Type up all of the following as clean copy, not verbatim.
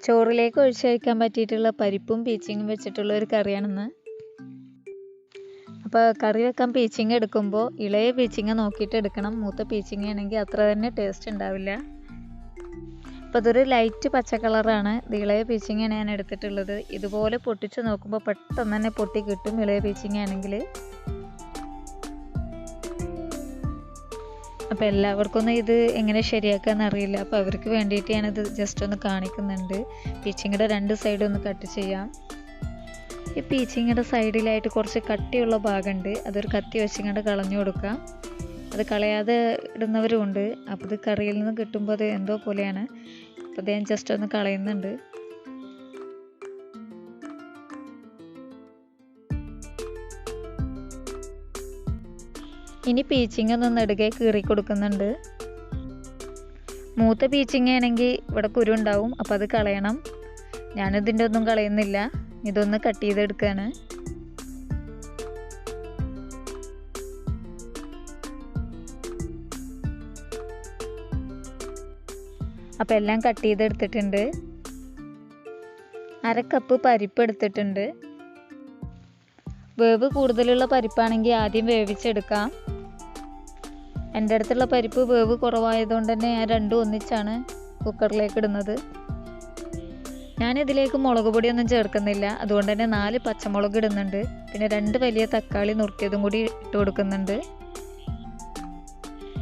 ചോറിലേക്ക് ഒഴിച്ച് കഴിക്കാൻ പറ്റിയിട്ടുള്ള പരിപ്പും പീച്ചിങ്ങും വെച്ചിട്ടുള്ള ഒരു കറിയാണിന്ന്. അപ്പോൾ കറി വെക്കാൻ പീച്ചിങ്ങ എടുക്കുമ്പോൾ ഇളയ പീച്ചിങ്ങ നോക്കിയിട്ട് എടുക്കണം. മൂത്ത പീച്ചിങ്ങ ആണെങ്കിൽ അത്ര തന്നെ ടേസ്റ്റ് ഉണ്ടാവില്ല. അപ്പോൾ ഇതൊരു ലൈറ്റ് പച്ച കളറാണ്. ഇത് ഇളയ പീച്ചിങ്ങയാണ് ഞാൻ എടുത്തിട്ടുള്ളത്. ഇതുപോലെ പൊട്ടിച്ച് നോക്കുമ്പോൾ പെട്ടെന്ന് തന്നെ പൊട്ടി കിട്ടും ഇളയ പീച്ചിങ്ങ ആണെങ്കിൽ. അപ്പോൾ എല്ലാവർക്കൊന്നും ഇത് എങ്ങനെ ശരിയാക്കാമെന്ന് അറിയില്ല. അപ്പോൾ അവർക്ക് വേണ്ടിയിട്ട് ഞാനത് ജസ്റ്റ് ഒന്ന് കാണിക്കുന്നുണ്ട്. പീച്ചിങ്ങയുടെ രണ്ട് സൈഡും ഒന്ന് കട്ട് ചെയ്യാം. ഈ പീച്ചിങ്ങയുടെ സൈഡിലായിട്ട് കുറച്ച് കട്ടിയുള്ള ഭാഗമുണ്ട്. അതൊരു കത്തി വെച്ചിങ്ങോട്ട് കളഞ്ഞു കൊടുക്കാം. അത് കളയാതെ ഇടുന്നവരുമുണ്ട്. അപ്പോൾ ഇത് കറിയിൽ നിന്ന് കിട്ടുമ്പോൾ അത് എന്തോ പോലെയാണ്. അപ്പോൾ അത് ഞാൻ ജസ്റ്റ് ഒന്ന് കളയുന്നുണ്ട്. ഇനി പീച്ചിങ്ങ ഒന്ന് നെടുകെ കീറി കൊടുക്കുന്നുണ്ട്. മൂത്ത പീച്ചിങ്ങ ആണെങ്കിൽ ഇവിടെ കുരു ഉണ്ടാവും. അപ്പോൾ അത് കളയണം. ഞാനിതിൻ്റെ ഒന്നും കളയുന്നില്ല. ഇതൊന്ന് കട്ട് ചെയ്തെടുക്കുകയാണ്. അപ്പോൾ എല്ലാം കട്ട് ചെയ്തെടുത്തിട്ടുണ്ട്. 1/2 കപ്പ് പരിപ്പ് എടുത്തിട്ടുണ്ട്. വേവ് കൂടുതലുള്ള പരിപ്പാണെങ്കിൽ ആദ്യം വേവിച്ചെടുക്കാം. എൻ്റെ അടുത്തുള്ള പരിപ്പ് വേവ് കുറവായതുകൊണ്ട് തന്നെ ഞാൻ രണ്ടും ഒന്നിച്ചാണ് കുക്കറിലേക്ക് ഇടുന്നത്. ഞാനിതിലേക്ക് മുളക് പൊടിയൊന്നും ചേർക്കുന്നില്ല. അതുകൊണ്ട് തന്നെ 4 പച്ചമുളക് ഇടുന്നുണ്ട്. പിന്നെ 2 വലിയ തക്കാളി നുറുക്കിയതും കൂടി ഇട്ട് കൊടുക്കുന്നുണ്ട്.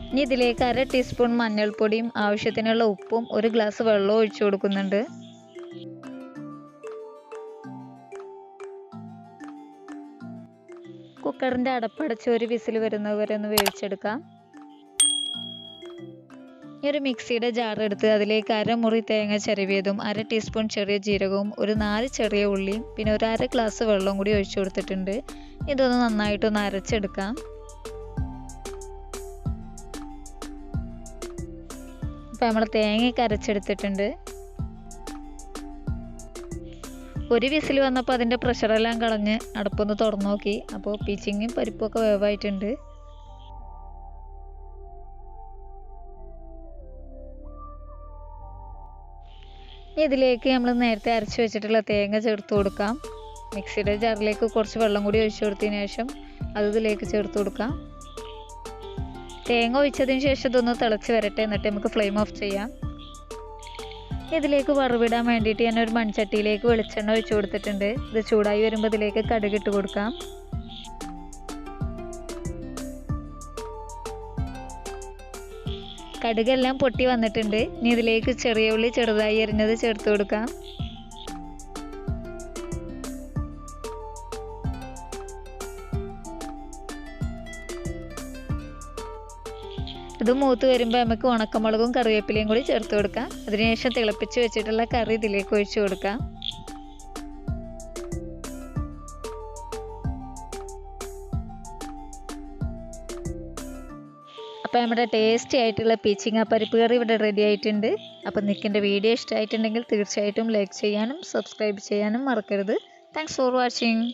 ഇനി ഇതിലേക്ക് 1/2 ടീസ്പൂൺ മഞ്ഞൾപ്പൊടിയും ആവശ്യത്തിനുള്ള ഉപ്പും 1 ഗ്ലാസ് വെള്ളവും ഒഴിച്ചു കൊടുക്കുന്നുണ്ട്. കുക്കറിൻ്റെ അടപ്പടച്ച് ഒരു വിസിൽ വരുന്നവരെ ഒന്ന് വേവിച്ചെടുക്കാം. ഈ ഒരു മിക്സിയുടെ ജാർ എടുത്ത് അതിലേക്ക് 1/2 മുറി തേങ്ങ ചിരവിയതും 1/2 ടീസ്പൂൺ ചെറിയ ജീരകവും 4 ചെറിയ ഉള്ളിയും പിന്നെ 1/2 ഗ്ലാസ് വെള്ളവും കൂടി ഒഴിച്ചു കൊടുത്തിട്ടുണ്ട്. ഇതൊന്ന് നന്നായിട്ടൊന്ന് അരച്ചെടുക്കാം. അപ്പോൾ നമ്മൾ തേങ്ങയൊക്കെ അരച്ചെടുത്തിട്ടുണ്ട്. ഒരു വിസിൽ വന്നപ്പോൾ അതിൻ്റെ പ്രഷറെല്ലാം കളഞ്ഞ് അടുപ്പൊന്ന് തുറന്നു നോക്കി. അപ്പോൾ പീച്ചിങ്ങയും പരിപ്പൊക്കെ വേവായിട്ടുണ്ട്. ഇതിലേക്ക് നമ്മൾ നേരത്തെ അരച്ച് വെച്ചിട്ടുള്ള തേങ്ങ ചേർത്ത് കൊടുക്കാം. മിക്സിയുടെ ജാറിലേക്ക് കുറച്ച് വെള്ളം കൂടി ഒഴിച്ചു കൊടുത്തതിന് ശേഷം അത് ഇതിലേക്ക് ചേർത്ത് കൊടുക്കാം. തേങ്ങ ഒഴിച്ചതിന് ശേഷം ഇതൊന്ന് തിളച്ച് വരട്ടെ. എന്നിട്ട് നമുക്ക് ഫ്ലെയിം ഓഫ് ചെയ്യാം. ഇതിലേക്ക് വറവിടാൻ വേണ്ടിയിട്ട് ഞാനൊരു മൺചട്ടിയിലേക്ക് വെളിച്ചെണ്ണ ഒഴിച്ചു കൊടുത്തിട്ടുണ്ട്. ഇത് ചൂടായി വരുമ്പോൾ ഇതിലേക്ക് കടുക് ഇട്ട് കൊടുക്കാം. കടുകെല്ലാം പൊട്ടി വന്നിട്ടുണ്ട്. ഇനി ഇതിലേക്ക് ചെറിയ ഉള്ളി ചെറുതായി അരിഞ്ഞത് ചേർത്ത് കൊടുക്കാം. ഇത് മൂത്ത് വരുമ്പോൾ നമുക്ക് ഉണക്കമുളകും കറിവേപ്പിലയും കൂടി ചേർത്ത് കൊടുക്കാം. അതിനുശേഷം തിളപ്പിച്ച് വെച്ചിട്ടുള്ള കറി ഇതിലേക്ക് ഒഴിച്ചു കൊടുക്കാം. അപ്പോൾ നമ്മുടെ ടേസ്റ്റി ആയിട്ടുള്ള പീച്ചിങ്ങ പരിപ്പ് കറി ഇവിടെ റെഡി ആയിട്ടുണ്ട്. അപ്പോൾ നിങ്ങൾക്ക് എൻ്റെ വീഡിയോ ഇഷ്ടമായിട്ടുണ്ടെങ്കിൽ തീർച്ചയായിട്ടും ലൈക്ക് ചെയ്യാനും സബ്സ്ക്രൈബ് ചെയ്യാനും മറക്കരുത്. Thanks for watching.